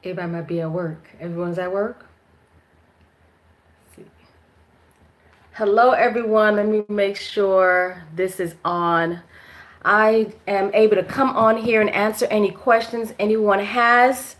Everybody might be at work. Everyone's at work? Hello, everyone. Let me make sure this is on. I am able to come on here and answer any questions anyone has.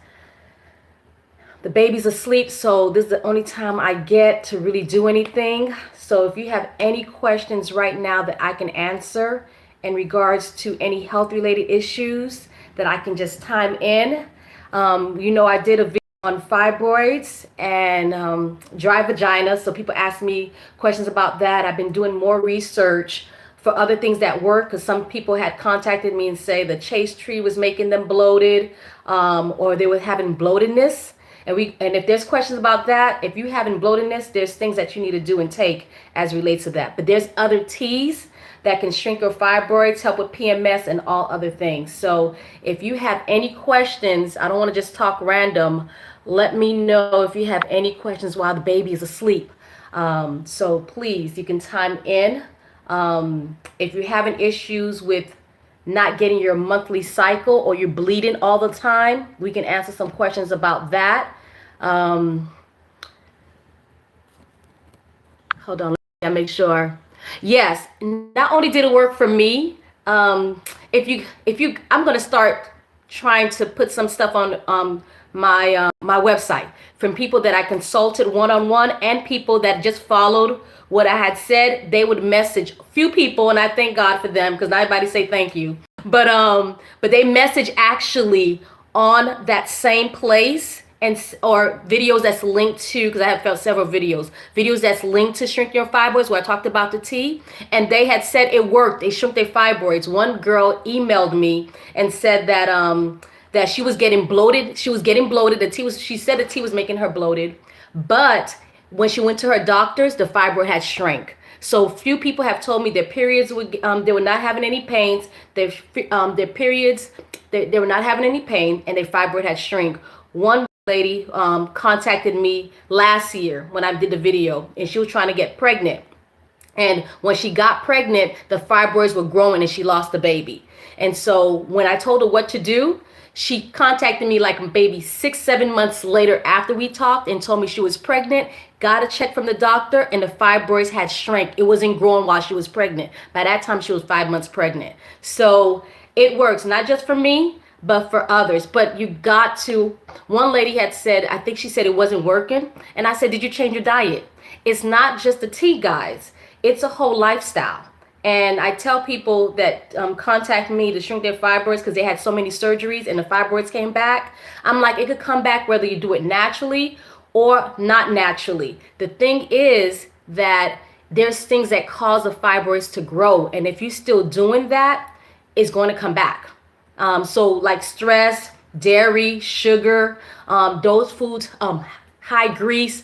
The baby's asleep, so this is the only time I get to really do anything. So if you have any questions right now that I can answer in regards to any health-related issues that I can just time in. I did a video on fibroids and dry vagina, so people ask me questions about that. I've been doing more research for other things that work, because some people had contacted me and say the chase tree was making them bloated, or they were having bloatedness. And if there's questions about that, if you having bloatedness, there's things that you need to do and take as relates to that. But there's other teas that can shrink your fibroids, help with PMS, and all other things. So if you have any questions, I don't want to just talk random. Let me know if you have any questions while the baby is asleep. So please, you can time in. If you're having issues with not getting your monthly cycle or you're bleeding all the time, we can answer some questions about that. Hold on, let me make sure. Yes, not only did it work for me, I'm gonna start trying to put some stuff on my website from people that I consulted one-on-one and people that just followed what I had said. They would message a few people, and I thank God for them, because not everybody say thank you. But they message actually on that same place, or videos that's linked to, because I have felt several videos that's linked to shrink your fibroids, where I talked about the tea, and they had said it worked. They shrunk their fibroids. One girl emailed me and said that she was getting bloated. She was getting bloated. She said the tea was making her bloated, but when she went to her doctors, the fibroid had shrank. So few people have told me their periods they were not having any pains. Their periods, they were not having any pain, and their fibroid had shrink. One lady contacted me last year when I did the video, and she was trying to get pregnant. And when she got pregnant, the fibroids were growing and she lost the baby. And so when I told her what to do, she contacted me like maybe 6-7 months later after we talked and told me she was pregnant, got a check from the doctor, and the fibroids had shrank. It wasn't growing while she was pregnant. By that time, she was 5 months pregnant. So it works, not just for me, but for others. But you got to, one lady had said, I think she said it wasn't working. And I said, did you change your diet? It's not just the tea, guys. It's a whole lifestyle. And I tell people that contact me to shrink their fibroids because they had so many surgeries and the fibroids came back. I'm like, it could come back whether you do it naturally or not naturally. The thing is that there's things that cause the fibroids to grow. And if you're still doing that, it's going to come back. So like stress, dairy, sugar, those foods, high grease,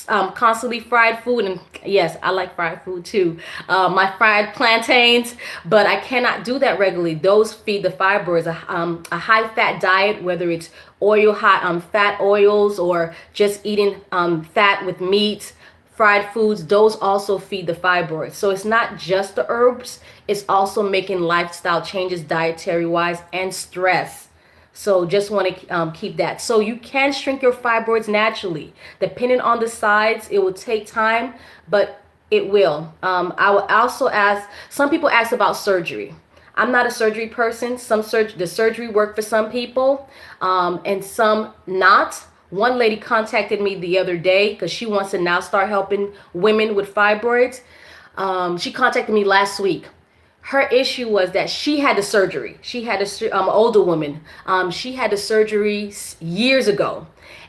constantly fried food. And yes, I like fried food too. My fried plantains, but I cannot do that regularly. Those feed the fibroids. A high fat diet, whether it's fat oils or just eating fat with meat, fried foods, those also feed the fibroids. So it's not just the herbs, it's also making lifestyle changes dietary wise and stress. So just want to keep that. So you can shrink your fibroids naturally. Depending on the size, it will take time, but it will. I will also ask, some people ask about surgery. I'm not a surgery person. The surgery worked for some people and some not. One lady contacted me the other day because she wants to now start helping women with fibroids. She contacted me last week. Her issue was that she had the surgery. She had older woman. She had the surgery years ago,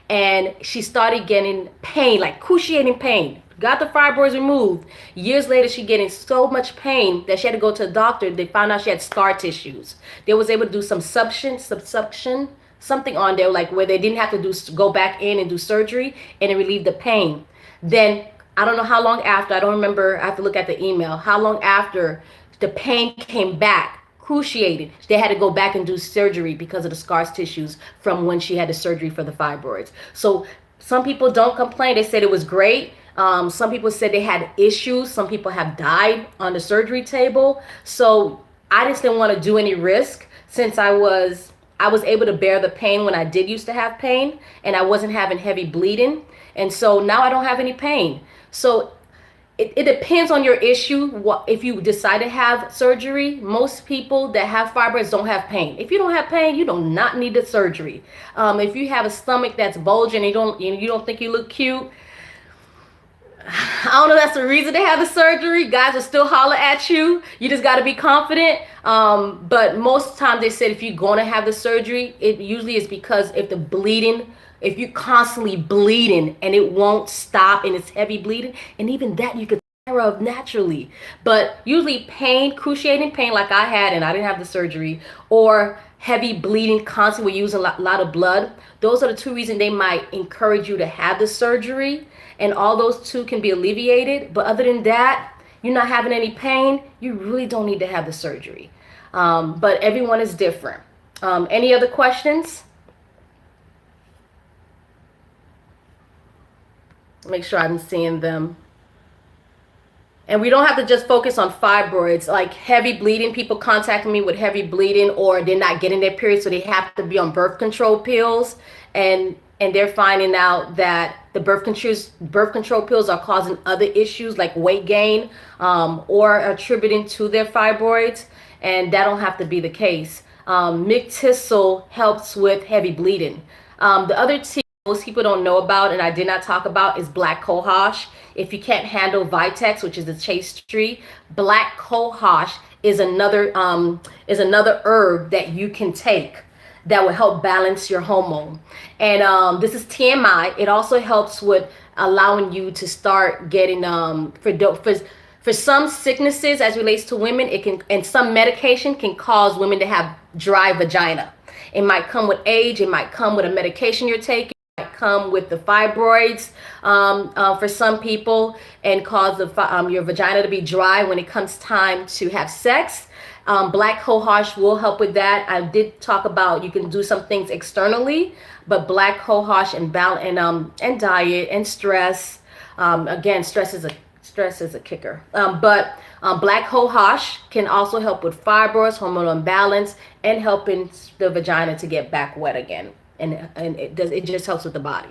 and she started getting pain, like excruciating pain. Got the fibroids removed. Years later, she getting so much pain that she had to go to a doctor. They found out she had scar tissues. They was able to do some subsuction, something on there, like where they didn't have to go back in and do surgery, and it relieved the pain. Then I don't know how long after, I don't remember, I have to look at the email, how long after the pain came back, excruciating. They had to go back and do surgery because of the scar tissues from when she had the surgery for the fibroids. So some people don't complain. They said it was great. Some people said they had issues. Some people have died on the surgery table. So I just didn't want to do any risk. since I was able to bear the pain when I did used to have pain, and I wasn't having heavy bleeding. And so now I don't have any pain. So it depends on your issue. What if you decide to have surgery? Most people that have fibroids don't have pain. If you don't have pain, you do not need the surgery. If you have a stomach that's bulging and you don't think you look cute, I don't know, that's the reason they have the surgery. Guys will still holler at you. You just got to be confident. But most times they said if you're going to have the surgery, it usually is because if you're constantly bleeding and it won't stop and it's heavy bleeding, and even that you could take care of naturally. But usually pain, cruciating pain like I had and I didn't have the surgery, or heavy bleeding constantly, we're using a lot of blood. Those are the two reasons they might encourage you to have the surgery. And all those two can be alleviated. But other than that, you're not having any pain, you really don't need to have the surgery. But everyone is different. Any other questions? Make sure I'm seeing them. And we don't have to just focus on fibroids, like heavy bleeding. People contacting me with heavy bleeding, or they're not getting their period, so they have to be on birth control pills. And they're finding out that the birth control pills are causing other issues like weight gain, or attributing to their fibroids. And that don't have to be the case. Thistle helps with heavy bleeding. The other tea most people don't know about, and I did not talk about, is black cohosh. If you can't handle Vitex, which is the chaste tree, black cohosh is another herb that you can take that will help balance your hormone. And this is TMI. It also helps with allowing you to start getting for some sicknesses as relates to women, it can, and some medication can cause women to have dry vagina. It might come with age. It might come with a medication you're taking. Come with the fibroids for some people, and cause your vagina to be dry when it comes time to have sex. Black cohosh will help with that. I did talk about you can do some things externally, but black cohosh and diet and stress. Again, stress is a kicker. But black cohosh can also help with fibroids, hormonal imbalance, and helping the vagina to get back wet again. And it just helps with the body.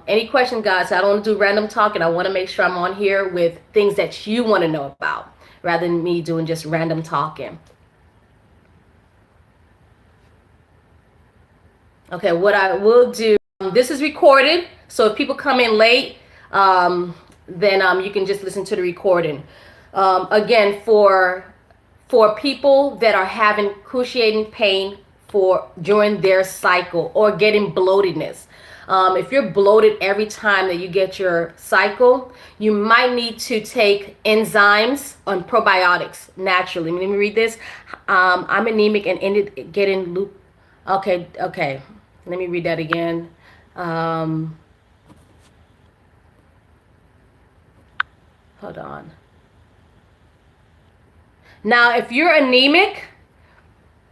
Any questions, guys? I don't want to do random talk, and I want to make sure I'm on here with things that you want to know about, rather than me doing just random talking. Okay, what I will do, this is recorded, so if people come in late, then you can just listen to the recording. Again, for people that are having cruciating pain during their cycle, or getting bloatedness. If you're bloated every time that you get your cycle, you might need to take enzymes and probiotics naturally. Let me read this. I'm anemic and ended getting loop. Okay. Let me read that again. Hold on. Now, if you're anemic,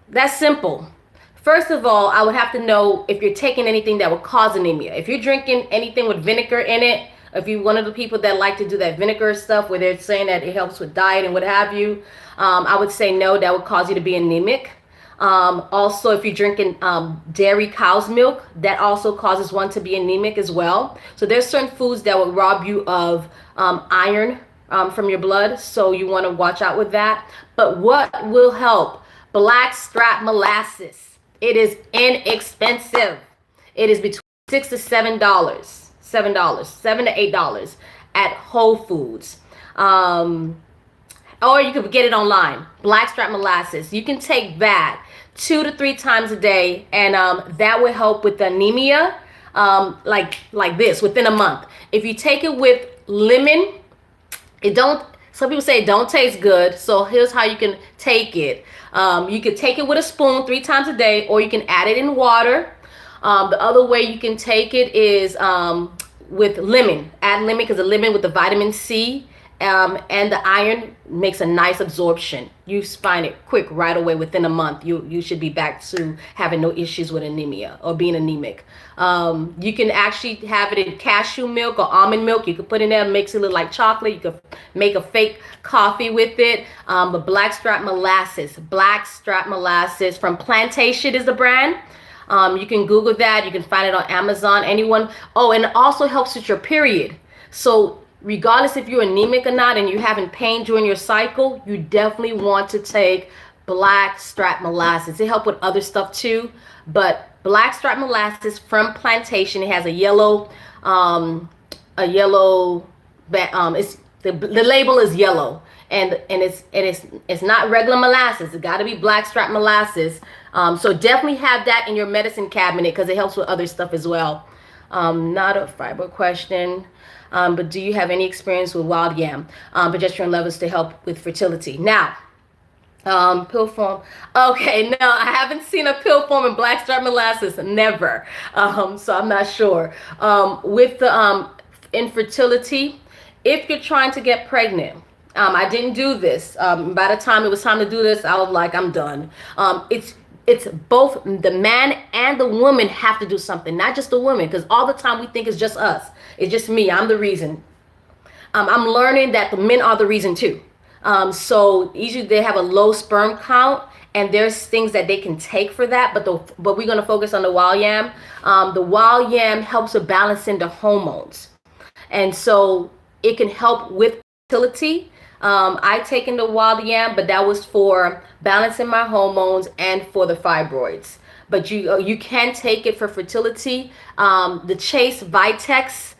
that's simple. First of all, I would have to know if you're taking anything that would cause anemia. If you're drinking anything with vinegar in it, if you're one of the people that like to do that vinegar stuff where they're saying that it helps with diet and what have you, I would say no, that would cause you to be anemic. Also, if you're drinking dairy cow's milk, that also causes one to be anemic as well. So there's certain foods that will rob you of iron from your blood, so you want to watch out with that. But what will help? Blackstrap molasses. It is inexpensive. It is between $6 to $7, $7 to $8 at Whole Foods. Or you could get it online. Blackstrap molasses. You can take that 2 to 3 times a day, and that will help with the anemia, like this within a month. If you take it with lemon, some people say it don't taste good. So here's how you can take it. You can take it with a spoon 3 times a day, or you can add it in water. The other way you can take it is with lemon. Add lemon, because the lemon with the vitamin C and the iron makes a nice absorption. You find it quick right away. Within a month, you should be back to having no issues with anemia or being anemic. You can actually have it in cashew milk or almond milk. You can put in there, makes it look like chocolate. You could make a fake coffee with it. But blackstrap molasses from Plantation is the brand. You can Google that. You can find it on Amazon. Anyone. Oh, and it also helps with your period. So regardless if you're anemic or not and you're having pain during your cycle, you definitely want to take blackstrap molasses. It helps with other stuff too, but blackstrap molasses from Plantation, it has a yellow, it's the label is yellow, and it's not regular molasses. It got to be blackstrap molasses. So definitely have that in your medicine cabinet because it helps with other stuff as well. Not a fiber question. But do you have any experience with wild yam, progesterone levels to help with fertility? Now, pill form. Okay, no, I haven't seen a pill form in blackstrap molasses, never. So I'm not sure. With the infertility, if you're trying to get pregnant, I didn't do this. By the time it was time to do this, I was like, I'm done. It's both the man and the woman have to do something, not just the woman, because all the time we think it's just us. It's just me. I'm the reason. I'm learning that the men are the reason too. So usually they have a low sperm count, and there's things that they can take for that. But we're going to focus on the wild yam. The wild yam helps with balancing the hormones, and so it can help with fertility. I taken the wild yam, but that was for balancing my hormones and for the fibroids. But you can take it for fertility. The Chase Vitex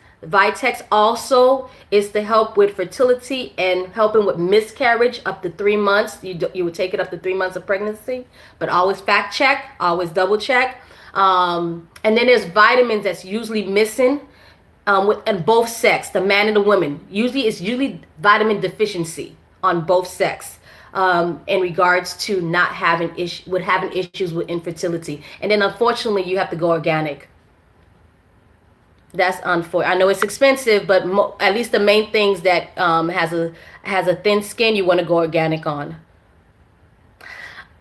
also is to help with fertility and helping with miscarriage up to 3 months. You would take it up to 3 months of pregnancy, but always fact check, always double check. And then there's vitamins that's usually missing and both sex, the man and the woman. It's usually vitamin deficiency on both sex in regards to not having issues with infertility. And then unfortunately, you have to go organic. That's unfortunate. I know it's expensive, but at least the main things that has a thin skin, you want to go organic on.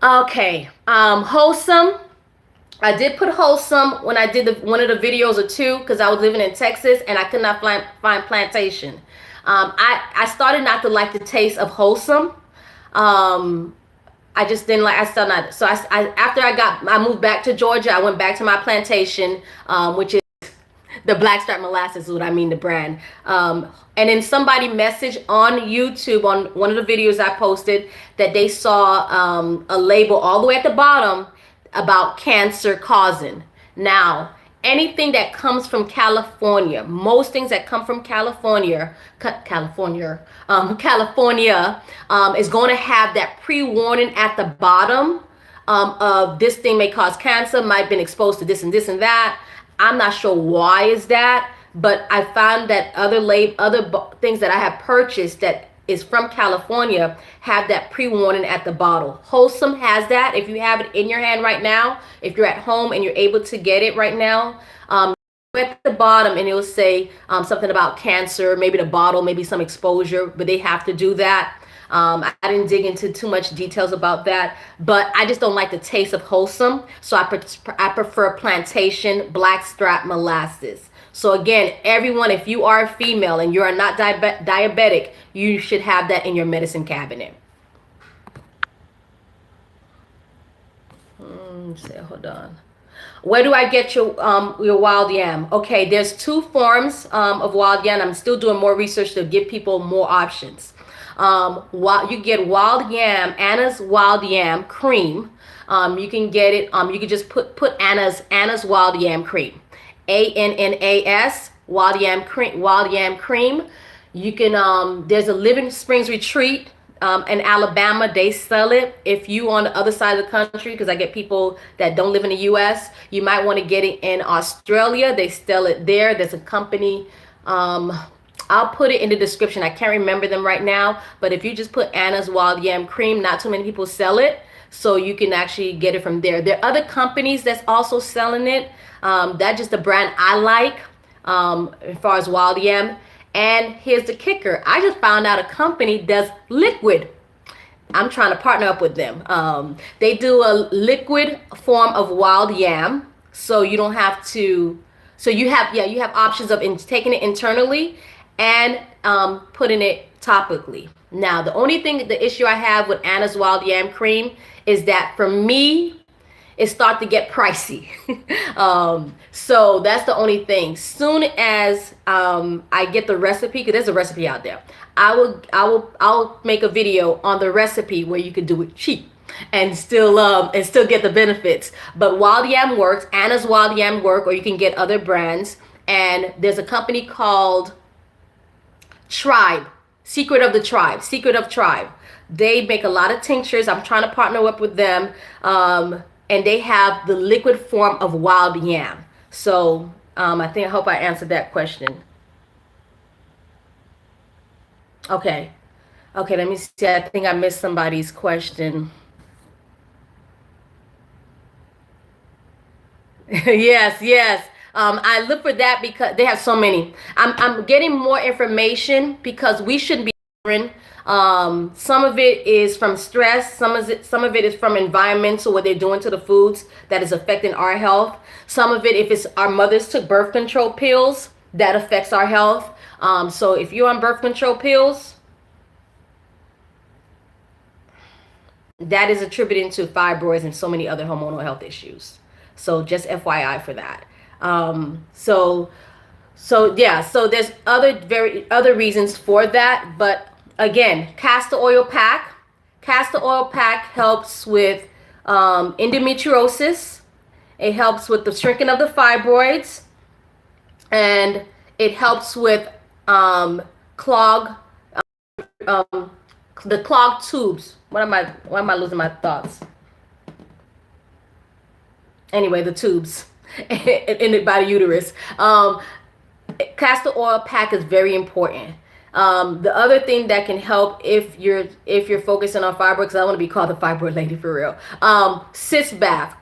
Okay, wholesome. I did put wholesome when I did one of the videos or two because I was living in Texas and I could not find Plantation. I started not to like the taste of wholesome. I just didn't like. I still not. So after I moved back to Georgia, I went back to my Plantation, which is the blackstrap molasses is what I mean, the brand. And then somebody messaged on YouTube on one of the videos I posted that they saw a label all the way at the bottom about cancer causing. Now, anything that comes from California, most things that come from California is going to have that pre-warning at the bottom of this thing may cause cancer, might have been exposed to this and this and that. I'm not sure why is that, but I found that other things that I have purchased that is from California have that pre-warning at the bottle. Wholesome has that. If you have it in your hand right now, if you're at home and you're able to get it right now, at the bottom and it will say something about cancer, maybe the bottle, maybe some exposure, but they have to do that. I didn't dig into too much details about that, but I just don't like the taste of wholesome. So I prefer Plantation blackstrap molasses. So again, everyone, if you are a female and you are not diabetic, you should have that in your medicine cabinet. Hold on. Where do I get your wild yam? Okay, there's two forms of wild yam. I'm still doing more research to give people more options. You get wild yam, Anna's wild yam cream. You can get it. You can just put Anna's wild yam cream, ANNAS wild yam cream. You can. There's a Living Springs retreat in Alabama. They sell it. If you on the other side of the country, because I get people that don't live in the U.S., you might want to get it in Australia. They sell it there. There's a company. I'll put it in the description. I can't remember them right now, but if you just put Anna's wild yam cream, not too many people sell it, so you can actually get it from there. There are other companies that's also selling it. That's just the brand I like as far as wild yam. And here's the kicker. I just found out a company does liquid. I'm trying to partner up with them. They do a liquid form of wild yam, so you don't have to. So you have, yeah, you have options of taking it internally and putting it topically. Now, the only thing, the issue I have with Anna's wild yam cream is that for me, it starts to get pricey. So that's the only thing. Soon as I get the recipe, because there's a recipe out there, I'll make a video on the recipe where you can do it cheap and still get the benefits. But wild yam works. Anna's wild yam work, or you can get other brands. And there's a company called Tribe, Secret of Tribe. They make a lot of tinctures. I'm trying to partner up with them. And they have the liquid form of wild yam. So I hope I answered that question. Okay, let me see. I think I missed somebody's question. Yes. I look for that because they have so many. I'm getting more information because we shouldn't be ignorant. Some of it is from stress. Some of it is from environmental, what they're doing to the foods that is affecting our health. Some of it, if it's our mothers took birth control pills, that affects our health. So if you're on birth control pills, that is attributed to fibroids and so many other hormonal health issues. So just FYI for that. So there's other reasons for that, but again, castor oil pack helps with endometriosis. It helps with the shrinking of the fibroids, and it helps with clogged tubes. Why am I losing my thoughts? Anyway, the tubes in by the uterus. Castor oil pack is very important. The other thing that can help if you're focusing on fibroids, because I want to be called the fibroid lady for real. Cyst bath,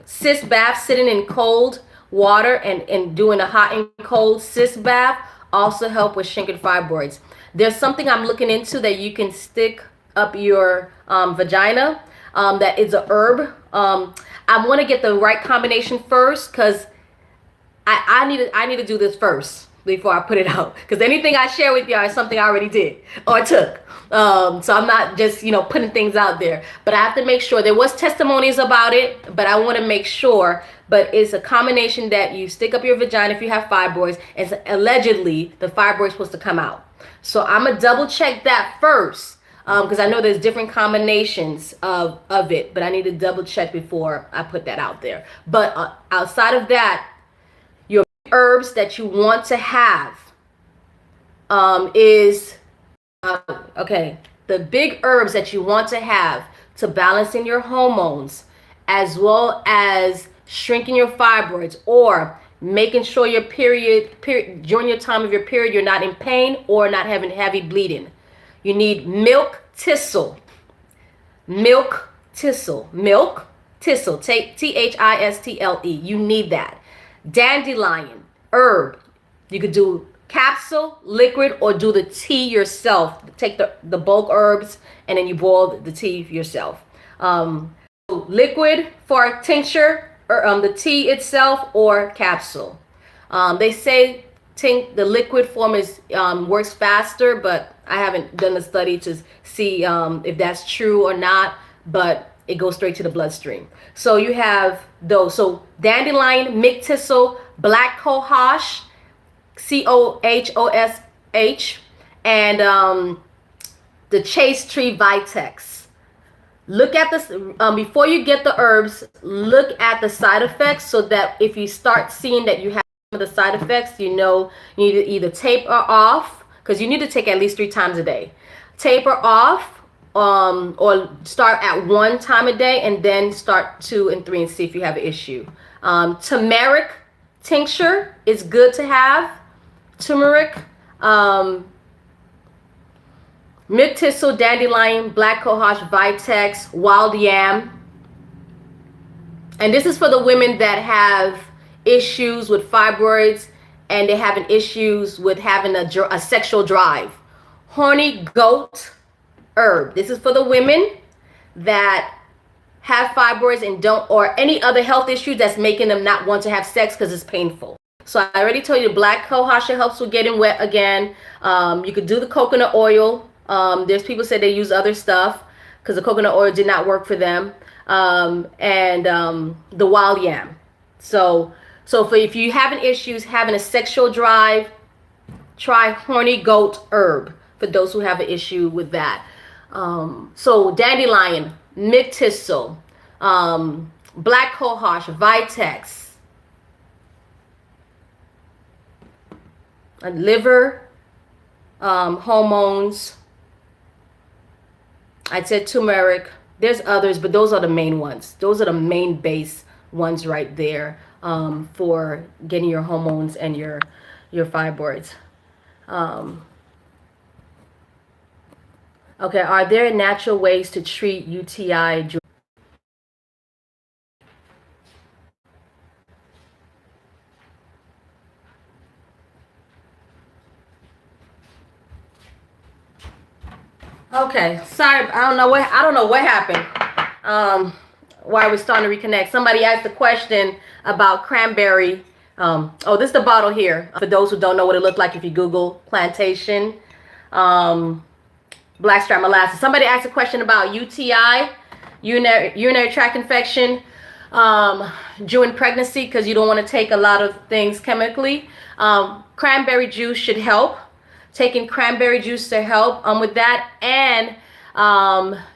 sitting in cold water and doing a hot and cold cyst bath also help with shrinking fibroids. There's something I'm looking into that you can stick up your vagina. That is a herb. I want to get the right combination first because I need to do this first before I put it out, because anything I share with y'all is something I already did or took. So I'm not just putting things out there, but I have to make sure. There was testimonies about it, but I want to make sure. But it's a combination that you stick up your vagina if you have fibroids, and allegedly the fibroid's supposed to come out. So I'm gonna double check that first. Because I know there's different combinations of it, but I need to double check before I put that out there. But outside of that, your herbs that you want to have the big herbs that you want to have to balance in your hormones, as well as shrinking your fibroids, or making sure your period during your time of your period you're not in pain or not having heavy bleeding. You need milk thistle. Milk thistle. Take Thistle. You need that. Dandelion, herb. You could do capsule, liquid, or do the tea yourself. Take the bulk herbs and then you boil the tea yourself. Liquid for tincture, or the tea itself, or capsule. They say the liquid form works faster, but I haven't done the study to see if that's true or not, but it goes straight to the bloodstream. So you have those. So dandelion, milk thistle, black cohosh, Cohosh, and the chase tree Vitex. Look at this before you get the herbs. Look at the side effects, so that if you start seeing that you have some of the side effects, you need to either taper off, because you need to take at least 3 times a day. Taper off, or start at 1 time a day and then start 2 and 3 and see if you have an issue. Turmeric tincture is good to have. Turmeric, milk thistle, dandelion, black cohosh, Vitex, wild yam. And this is for the women that have issues with fibroids and they're having issues with having a sexual drive. Horny Goat herb. This is for the women that have fibroids and don't, or any other health issue that's making them not want to have sex because it's painful. So I already told you the black cohosh helps with getting wet again. You could do the coconut oil. There's people say they use other stuff because the coconut oil did not work for them. And the wild yam. So if you having issues having a sexual drive, try Horny Goat herb for those who have an issue with that. So dandelion, Thistle, black cohosh, Vitex, liver, hormones. I said turmeric. There's others, but those are the main ones. Those are the main base ones right there, for getting your hormones and your fibroids. Okay, are there natural ways to treat UTI? Okay, sorry, I don't know what happened. Why we're starting to reconnect. Somebody asked a question about cranberry. Oh, this is the bottle here. For those who don't know what it looked like, if you Google plantation, blackstrap molasses. Somebody asked a question about UTI, urinary tract infection, during pregnancy, because you don't want to take a lot of things chemically. Cranberry juice should help. Taking cranberry juice to help with that, and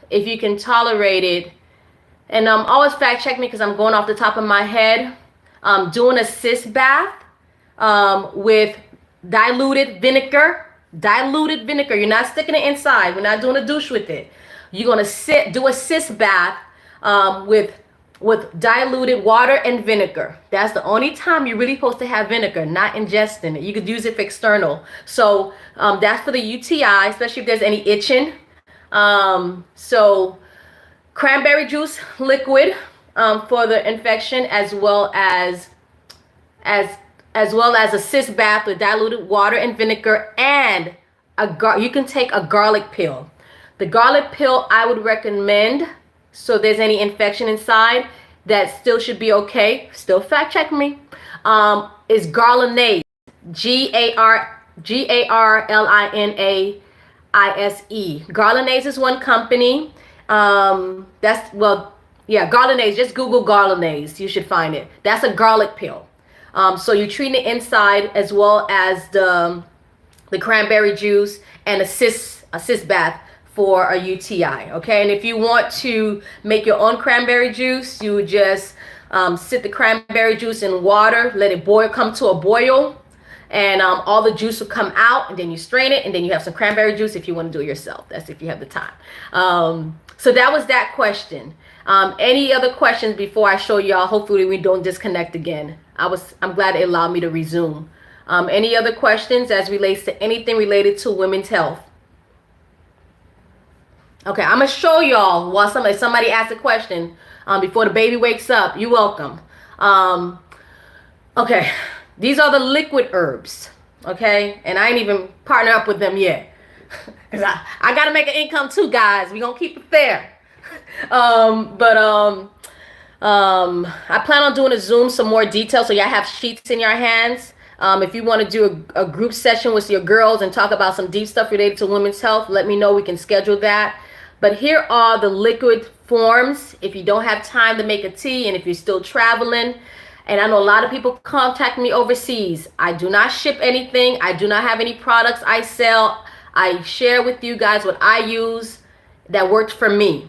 if you can tolerate it. And always fact check me because I'm going off the top of my head. Doing a cyst bath with diluted vinegar. Diluted vinegar. You're not sticking it inside. We're not doing a douche with it. You're gonna do a cyst bath with diluted water and vinegar. That's the only time you're really supposed to have vinegar, not ingesting it. You could use it for external. So that's for the UTI, especially if there's any itching. So cranberry juice liquid for the infection, as well as a cyst bath with diluted water and vinegar, and you can take a garlic pill. The garlic pill I would recommend, so if there's any infection inside, that still should be okay. Still fact check me. Is Garlinaise, Garlinaise. Garlinaise is one company. Garlinaise. Just Google Garlinaise. You should find it. That's a garlic pill. So you're treating the inside as well as the cranberry juice and a cyst bath for a UTI. Okay, and if you want to make your own cranberry juice, you would just sit the cranberry juice in water, let it boil, come to a boil, and all the juice will come out, and then you strain it, and then you have some cranberry juice if you want to do it yourself. That's if you have the time. So that was that question. Any other questions before I show y'all? Hopefully we don't disconnect again. I'm glad it allowed me to resume. Any other questions as relates to anything related to women's health? Okay, I'm gonna show y'all while somebody asks a question before the baby wakes up. You're welcome. Okay, these are the liquid herbs. Okay, and I ain't even partnered up with them yet, because I gotta make an income too, guys. We gonna keep it fair. I plan on doing a Zoom, some more details, so y'all have sheets in your hands. If you want to do a group session with your girls and talk about some deep stuff related to women's health, let me know. We can schedule that. But here are the liquid forms if you don't have time to make a tea, and if you're still traveling. And I know a lot of people contact me overseas. I do not ship anything. I do not have any products I sell. I share with you guys what I use that worked for me.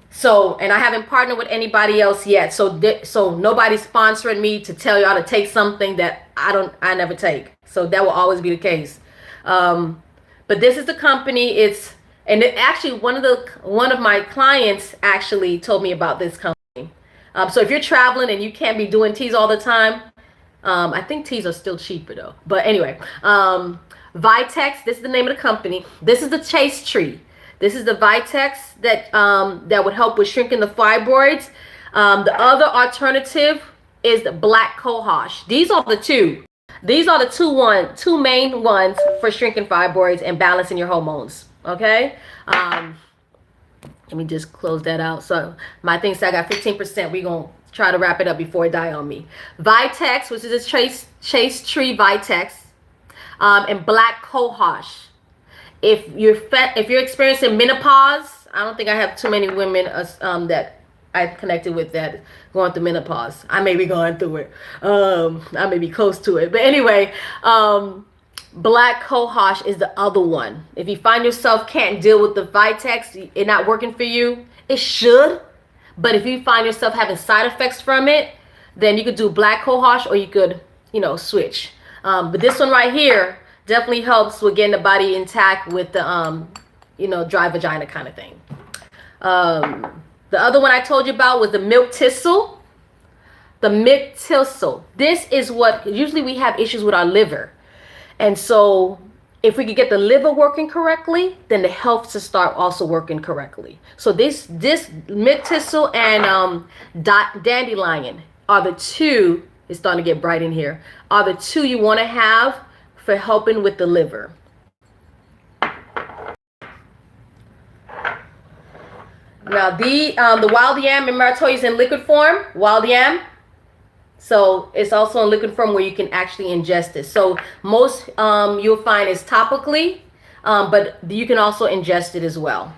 So, and I haven't partnered with anybody else yet. So nobody's sponsoring me to tell y'all to take something that I never take. So that will always be the case. But this is the company. Actually one of my clients actually told me about this company. So if you're traveling and you can't be doing teas all the time, I think teas are still cheaper though. But anyway, Vitex, this is the name of the company. This is the chase tree. This is the Vitex that would help with shrinking the fibroids. The other alternative is the black cohosh. These are the two. These are the two main ones for shrinking fibroids and balancing your hormones. Okay. Let me just close that out. So my thing said I got 15%. We're going to try to wrap it up before it die on me. Vitex, which is a chase tree Vitex, and black cohosh. If you're experiencing menopause, I don't think I have too many women that I connected with that going through menopause. I may be going through it. I may be close to it. But anyway, black cohosh is the other one. If you find yourself can't deal with the Vitex, it not working for you, it should. But if you find yourself having side effects from it, then you could do black cohosh, or you could, switch. But this one right here definitely helps with getting the body intact with the, dry vagina kind of thing. The other one I told you about was the milk thistle. The milk thistle. This is what, usually we have issues with our liver. And so if we could get the liver working correctly, then the health to start also working correctly. So this milk thistle and dandelion are the two, it's starting to get bright in here, are the two you want to have for helping with the liver. Now the wild yam, remember I told you it's in liquid form, wild yam. So it's also in liquid form where you can actually ingest it. So most you'll find is topically, but you can also ingest it as well.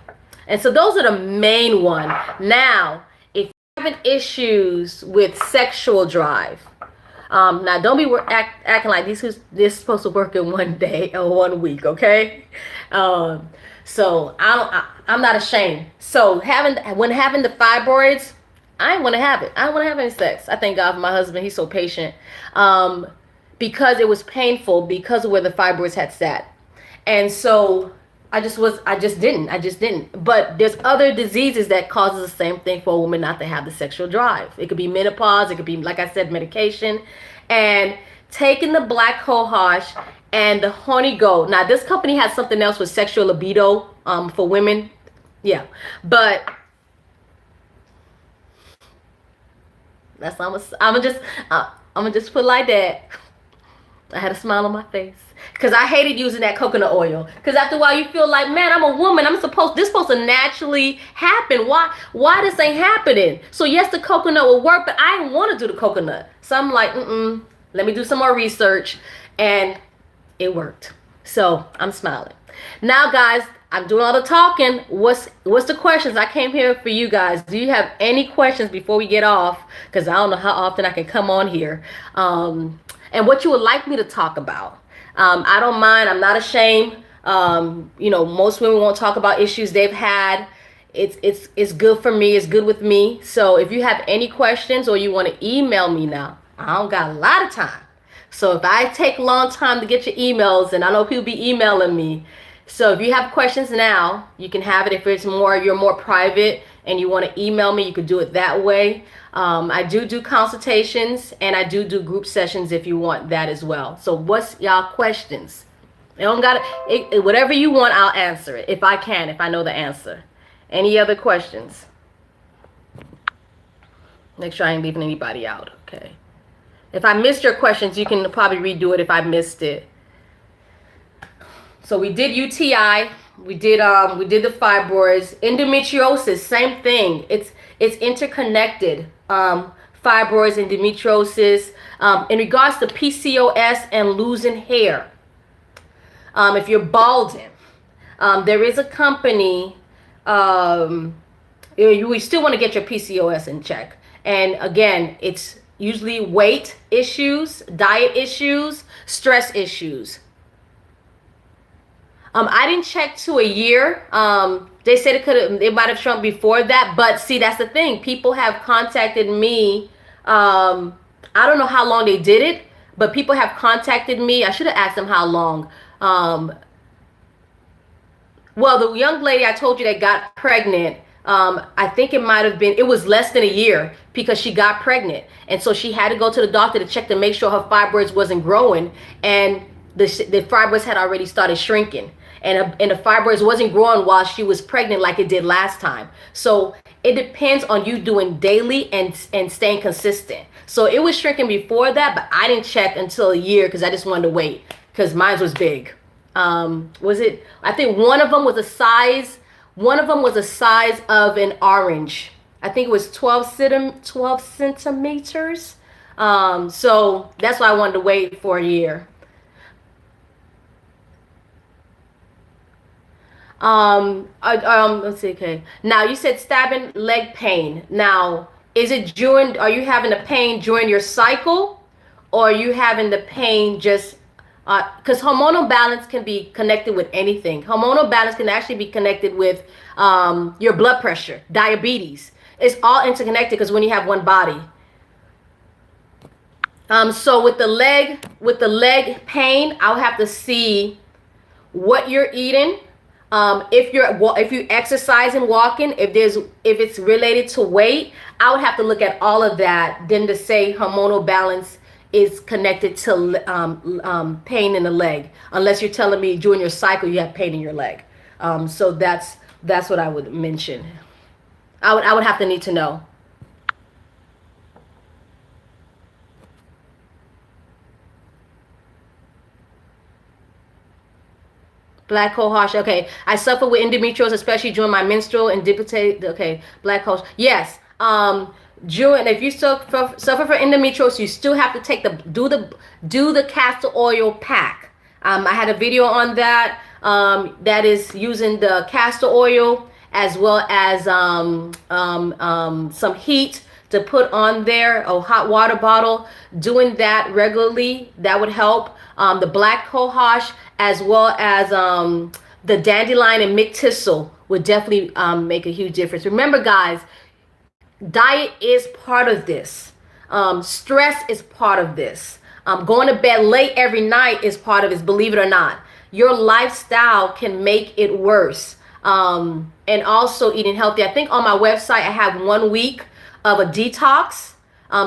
And so those are the main one. Now, if you're having issues with sexual drive, now don't be acting like this is supposed to work in one day or 1 week, okay? So I'm not ashamed. So when having the fibroids, I didn't want to have it. I didn't want to have any sex. I thank God for my husband. He's so patient. Because it was painful because of where the fibroids had sat. And so I just didn't. But there's other diseases that causes the same thing for a woman not to have the sexual drive. It could be menopause. It could be, like I said, medication. And taking the black cohosh and the Horny Goat. Now, this company has something else with sexual libido for women. Yeah. But that's I'm gonna just put it like that. I had a smile on my face because I hated using that coconut oil. Because after a while, you feel like, man, I'm a woman. This supposed to naturally happen. Why this ain't happening? So yes, the coconut will work, but I didn't want to do the coconut. So I'm like, let me do some more research, and it worked. So I'm smiling. Now, guys, I'm doing all the talking. What's the questions? I came here for you guys. Do you have any questions before we get off? Because I don't know how often I can come on here. And what you would like me to talk about. I don't mind. I'm not ashamed. Most women won't talk about issues they've had. It's good for me. It's good with me. So if you have any questions or you want to email me now, I don't got a lot of time. So if I take a long time to get your emails, and I know people be emailing me, so if you have questions now, you can have it. If you're more private and you want to email me, you could do it that way. I do consultations, and I do group sessions if you want that as well. So what's y'all questions? You don't got it, whatever you want, I'll answer it if I can, if I know the answer. Any other questions? Make sure I ain't leaving anybody out. Okay. If I missed your questions, you can probably redo it if I missed it. So we did UTI, we did the fibroids, endometriosis, same thing. It's interconnected. Fibroids, endometriosis. In regards to PCOS and losing hair, if you're balding, there is a company. We still want to get your PCOS in check, and again, it's usually weight issues, diet issues, stress issues. I didn't check to a year. They said it might have shrunk before that, but see, that's the thing. People have contacted me. I don't know how long they did it, but people have contacted me. I should have asked them how long. Well, the young lady I told you that got pregnant, I think it was less than a year because she got pregnant. And so she had to go to the doctor to check to make sure her fibroids wasn't growing. And the fibroids had already started shrinking. And the fibroids wasn't growing while she was pregnant like it did last time. So it depends on you doing daily and staying consistent. So it was shrinking before that, but I didn't check until a year because I just wanted to wait because mine was big. Was it? I think one of them was a size. One of them was the size of an orange. I think it was 12 centimeters. So that's why I wanted to wait for a year. Let's see. Okay. Now you said stabbing leg pain. Now, is it during? Are you having the pain during your cycle, or are you having the pain just? Because hormonal balance can be connected with anything. Hormonal balance can actually be connected with your blood pressure, diabetes. It's all interconnected because when you have one body. So with the leg pain, I'll have to see what you're eating. If you exercise and walking, if it's related to weight, I would have to look at all of that. Then to say hormonal balance is connected to pain in the leg, unless you're telling me during your cycle you have pain in your leg. So that's what I would mention. I would have to need to know. Black cohosh. Okay, I suffer with endometriosis, especially during my menstrual and debilitate. Okay, black cohosh. Yes. During, if you suffer from endometriosis, you still have to take do the castor oil pack. I had a video on that. That is using the castor oil as well as some heat to put on there, a hot water bottle. Doing that regularly, that would help. The black cohosh as well as the dandelion and mixed thistle would definitely make a huge difference. Remember, guys, diet is part of this. Stress is part of this. Going to bed late every night is part of this, believe it or not. Your lifestyle can make it worse. And also eating healthy. I think on my website, I have 1 week of a detox.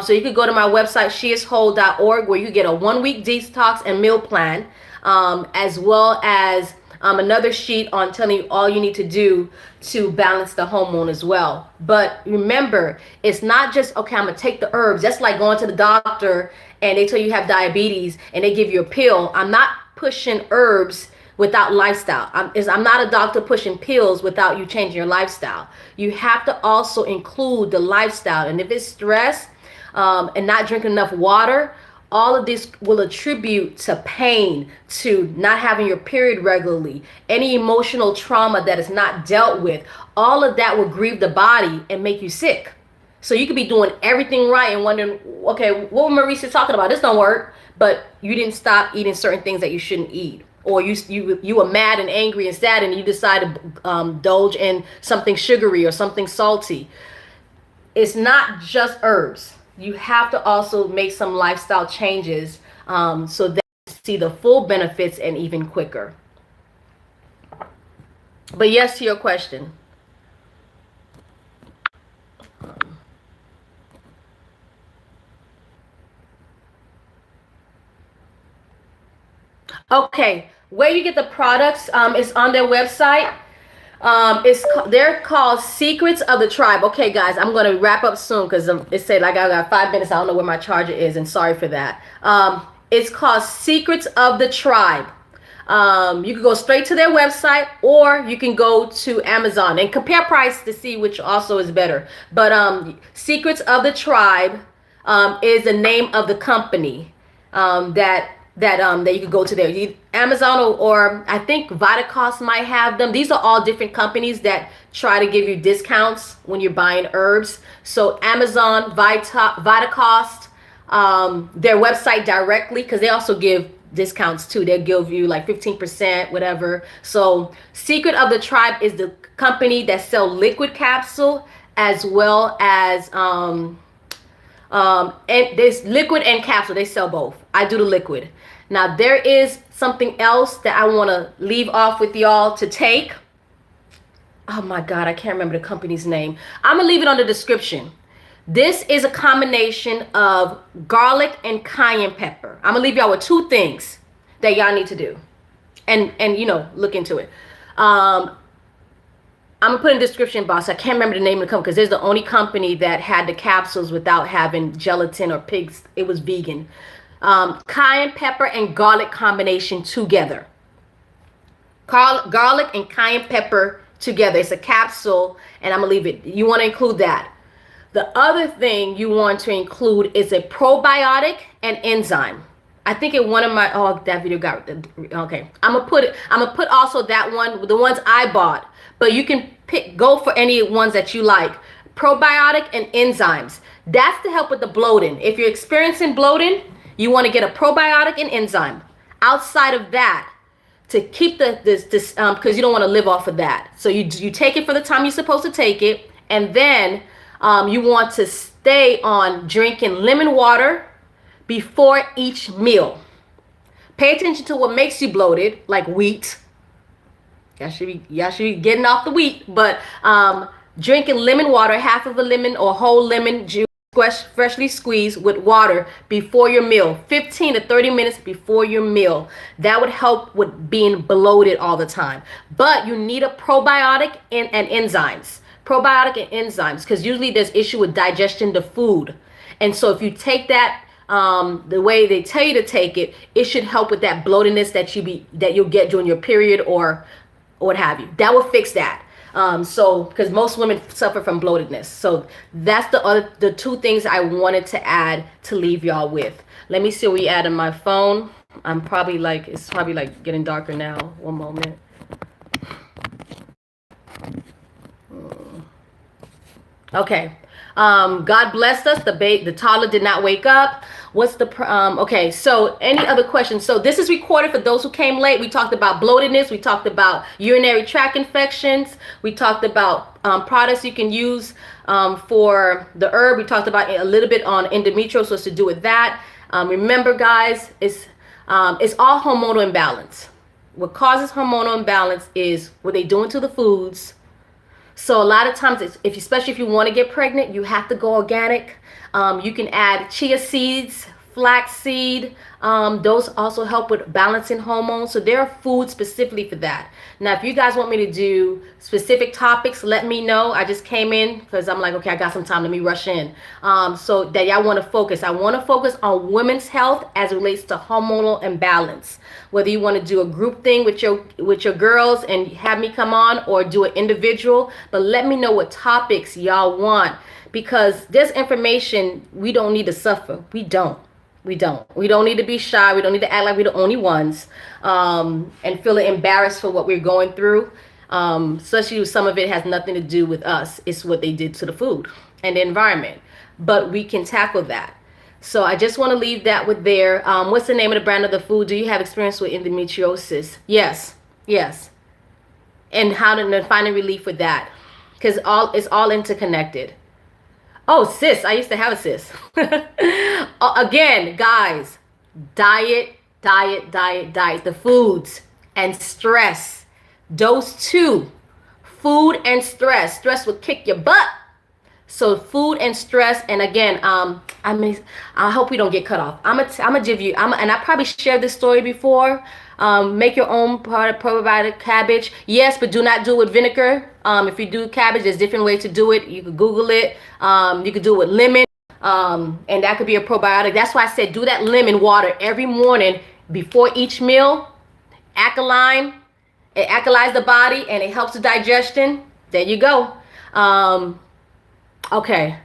So you could go to my website, sheiswhole.org, where you get a 1 week detox and meal plan, as well as another sheet on telling you all you need to do to balance the hormone as well. But remember, it's not just, okay, I'm going to take the herbs. That's like going to the doctor and they tell you have diabetes and they give you a pill. I'm not pushing herbs without lifestyle. I'm not a doctor pushing pills without you changing your lifestyle. You have to also include the lifestyle. And if it's stress and not drinking enough water, all of this will attribute to pain, to not having your period regularly, any emotional trauma that is not dealt with. All of that will grieve the body and make you sick. So you could be doing everything right and wondering, okay, what was Mericia talking about? This don't work. But you didn't stop eating certain things that you shouldn't eat. Or you were mad and angry and sad and you decided to indulge in something sugary or something salty. It's not just herbs. You have to also make some lifestyle changes so that you see the full benefits and even quicker. But yes, to your question. Okay, where you get the products is on their website. They're called Secrets of the Tribe. Okay, guys, I'm gonna wrap up soon because it said like I got 5 minutes. I don't know where my charger is, and sorry for that. It's called Secrets of the Tribe. You can go straight to their website, or you can go to Amazon and compare price to see which also is better. But Secrets of the Tribe is the name of the company that you could go to there. Amazon or I think Vitex might have them. These are all different companies that try to give you discounts when you're buying herbs. So Amazon, Vitex, their website directly, because they also give discounts too. They'll give you like 15%, whatever. So Secret of the Tribe is the company that sell liquid capsule as well as and there's liquid and capsule. They sell both. I do the liquid. Now there is something else that I want to leave off with y'all to take. Oh my God, I can't remember the company's name. I'm gonna leave it on the description. This is a combination of garlic and cayenne pepper. I'm gonna leave y'all with 2 things that y'all need to do, and you know, look into it. I'm gonna put in the description box. I can't remember the name of the company because there's the only company that had the capsules without having gelatin or pigs. It was vegan. Cayenne pepper and garlic combination together. Garlic and cayenne pepper together. It's a capsule, and I'm gonna leave it. You want to include that. The other thing you want to include is a probiotic and enzyme. I think in one of my that video got okay. I'm gonna put also that one, the ones I bought, but you can go for any ones that you like. Probiotic and enzymes. That's to help with the bloating. If you're experiencing bloating, you want to get a probiotic and enzyme. Outside of that, to keep this because you don't want to live off of that. So you take it for the time you're supposed to take it, and then you want to stay on drinking lemon water before each meal. Pay attention to what makes you bloated, like wheat. Y'all should be getting off the wheat, but drinking lemon water, half of a lemon or whole lemon juice, freshly squeezed with water before your meal, 15 to 30 minutes before your meal. That would help with being bloated all the time. But you need a probiotic and enzymes. Probiotic and enzymes, because usually there's issue with digestion to food. And so if you take that the way they tell you to take it, it should help with that bloatiness that you'll get during your period or what have you. That will fix that. So because most women suffer from bloatedness. So that's the two things I wanted to add to leave y'all with. Let me see what we add on my phone. It's probably like getting darker now. One moment. Okay. God blessed us. The toddler did not wake up. What's the okay, so any other questions? So this is recorded for those who came late. We talked about bloatedness. We talked about urinary tract infections. We talked about products you can use for the herb. We talked about a little bit on endometriosis, so it's to do with that. Remember, guys, it's all hormonal imbalance. What causes hormonal imbalance is what they're doing to the foods. So a lot of times, especially if you want to get pregnant, you have to go organic. You can add chia seeds, flax seed. Those also help with balancing hormones. So there are foods specifically for that. Now, if you guys want me to do specific topics, let me know. I just came in because I'm like, okay, I got some time. Let me rush in. So that y'all want to focus. I want to focus on women's health as it relates to hormonal imbalance. Whether you want to do a group thing with your girls and have me come on, or do an individual, but let me know what topics y'all want, because this information, we don't need to suffer. We don't need to be shy. We don't need to act like we're the only ones and feel embarrassed for what we're going through. Especially some of it has nothing to do with us. It's what they did to the food and the environment, but we can tackle that. So I just want to leave that with there. What's the name of the brand of the food? Do you have experience with endometriosis? Yes. And how to find a relief with that, because it's all interconnected. Oh, cyst. I used to have a cyst. Again, guys, diet. The foods and stress. Those two, food and stress. Stress will kick your butt. So food and stress. And again, I hope we don't get cut off. I'm gonna give you, and I probably shared this story before. Make your own probiotic cabbage. Yes, but do not do it with vinegar. If you do cabbage, there's different ways to do it. You could Google it. You could do it with lemon. And that could be a probiotic. That's why I said do that lemon water every morning before each meal. Alkaline. It alkalize the body and it helps the digestion. There you go. Okay.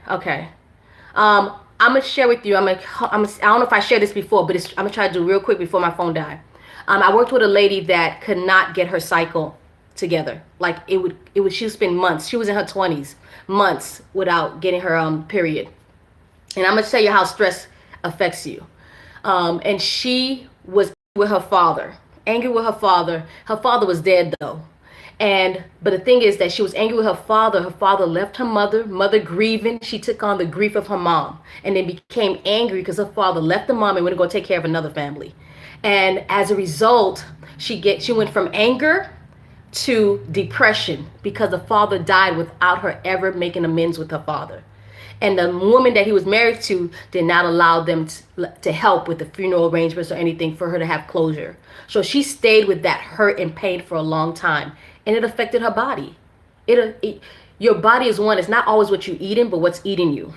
I'm gonna share with you. I don't know if I shared this before, but I'm gonna try to do real quick before my phone died. I worked with a lady that could not get her cycle together. Like she would spend months. She was in her 20s, months without getting her period. And I'm gonna tell you how stress affects you. And she was with her father, angry with her father. Her father was dead though. But the thing is that she was angry with her father. Her father left her mother grieving. She took on the grief of her mom, and then became angry because her father left the mom and went to go take care of another family. And as a result, she went from anger to depression because the father died without her ever making amends with her father. And the woman that he was married to did not allow them to help with the funeral arrangements or anything for her to have closure. So she stayed with that hurt and pain for a long time, and it affected her body. Your body is one. It's not always what you're eating, but what's eating you.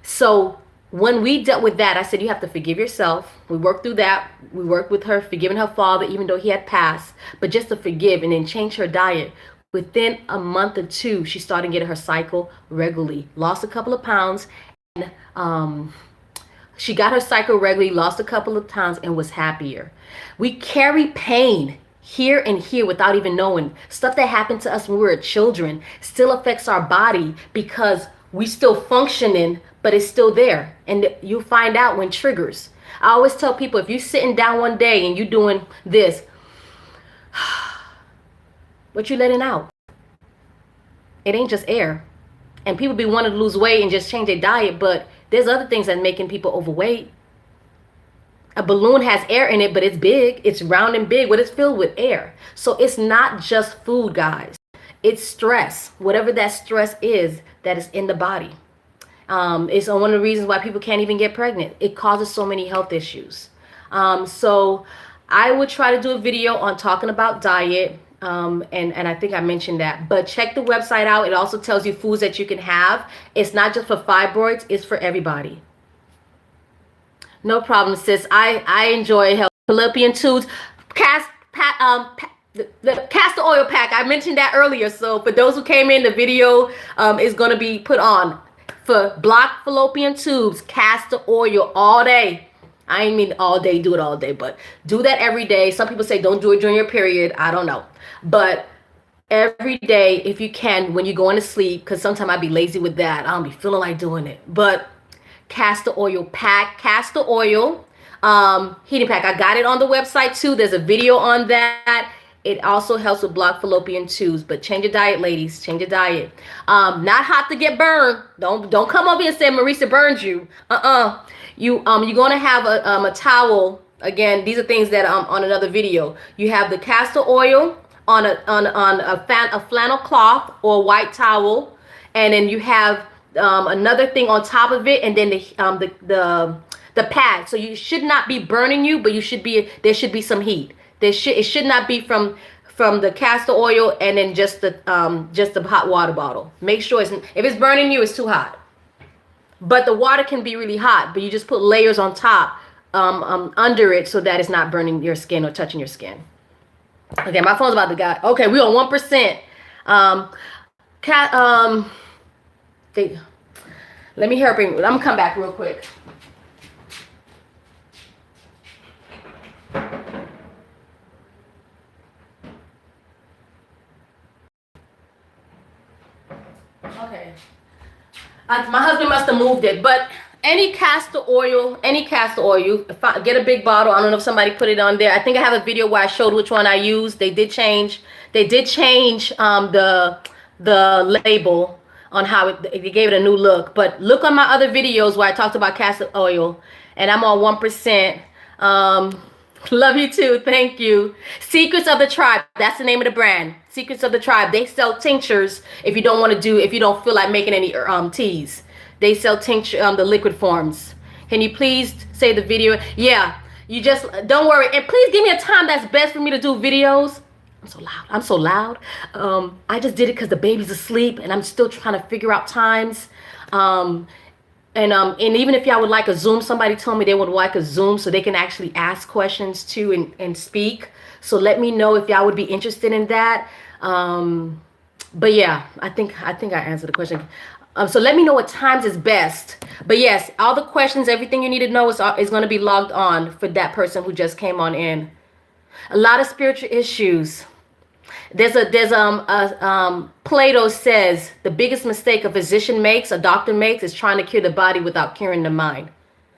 So when we dealt with that, I said, you have to forgive yourself. We worked through that. We worked with her, forgiving her father, even though he had passed, but just to forgive and then change her diet. Within a month or two, she started getting her cycle regularly, lost a couple of pounds, and she got her cycle regularly, lost a couple of pounds, and was happier. We carry pain here and here without even knowing. Stuff that happened to us when we were children still affects our body because we still functioning, but it's still there. And you'll find out when triggers. I always tell people, if you're sitting down one day and you're doing this, what you letting out? It ain't just air. And people be wanting to lose weight and just change their diet, but there's other things that making people overweight. A balloon has air in it, but it's big. It's round and big, but it's filled with air. So it's not just food, guys. It's stress. Whatever that stress is that is in the body. It's one of the reasons why people can't even get pregnant. It causes so many health issues. So I would try to do a video on talking about diet. And I think I mentioned that. But check the website out. It also tells you foods that you can have. It's not just for fibroids. It's for everybody. No problem, sis. I enjoy health. Fallopian tubes, the castor oil pack. I mentioned that earlier. So for those who came in, the video is going to be put on for blocked fallopian tubes, castor oil all day. I ain't mean all day, do it all day, but do that every day. Some people say don't do it during your period. I don't know. But every day, if you can, when you're going to sleep, because sometimes I'd be lazy with that. I don't be feeling like doing it. But castor oil pack, castor oil heating pack. I got it on the website too. There's a video on that. It also helps with blocked fallopian tubes. But change your diet, ladies. Change your diet. Not hot to get burned. Don't come over here and say Mericia burned you. You're gonna have a towel. Again, these are things that on another video. You have the castor oil on a flannel cloth or a white towel, and then you have another thing on top of it, and then the pad. So you should not be burning you, but there should be some heat. It should not be from the castor oil and then just the hot water bottle. Make sure if it's burning you, it's too hot. But the water can be really hot, but you just put layers on top under it so that it's not burning your skin or touching your skin. Okay, my phone's about to die. Okay, we're on 1%. Let me hurry. I'm gonna come back real quick. Okay. My husband must have moved it, but any castor oil, you get a big bottle. I don't know if somebody put it on there. I think I have a video where I showed which one I used. They did change the label on how they gave it a new look. But look on my other videos where I talked about castor oil, and I'm on 1%. Love you too. Thank you. Secrets of the Tribe. That's the name of the brand. Secrets of the Tribe. They sell tinctures if you don't feel like making any teas. They sell tincture, the liquid forms. Can you please say the video? Yeah. You just don't worry. And please give me a time that's best for me to do videos. I'm so loud. I just did it because the baby's asleep and I'm still trying to figure out times. And even if y'all would like a Zoom, somebody told me they would like a Zoom so they can actually ask questions too and speak. So let me know if y'all would be interested in that. But yeah, I think I answered the question. So let me know what times is best. But yes, all the questions, everything you need to know is going to be logged on for that person who just came on in. A lot of spiritual issues. Plato says the biggest mistake a physician makes, a doctor makes, is trying to cure the body without curing the mind.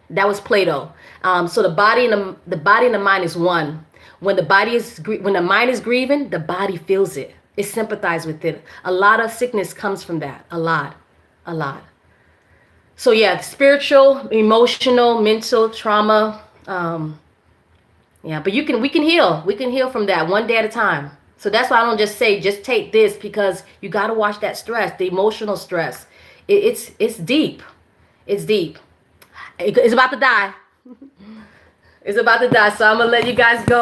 That was Plato. So the body and the mind is one. When the mind is grieving, the body feels it. It sympathizes with it. A lot of sickness comes from that. A lot. So yeah, spiritual, emotional, mental trauma. Yeah, but we can heal. We can heal from that one day at a time. So that's why I don't just say, just take this, because you got to watch that stress, the emotional stress. It's deep. It's deep. It's about to die. It's about to die. So I'm going to let you guys go.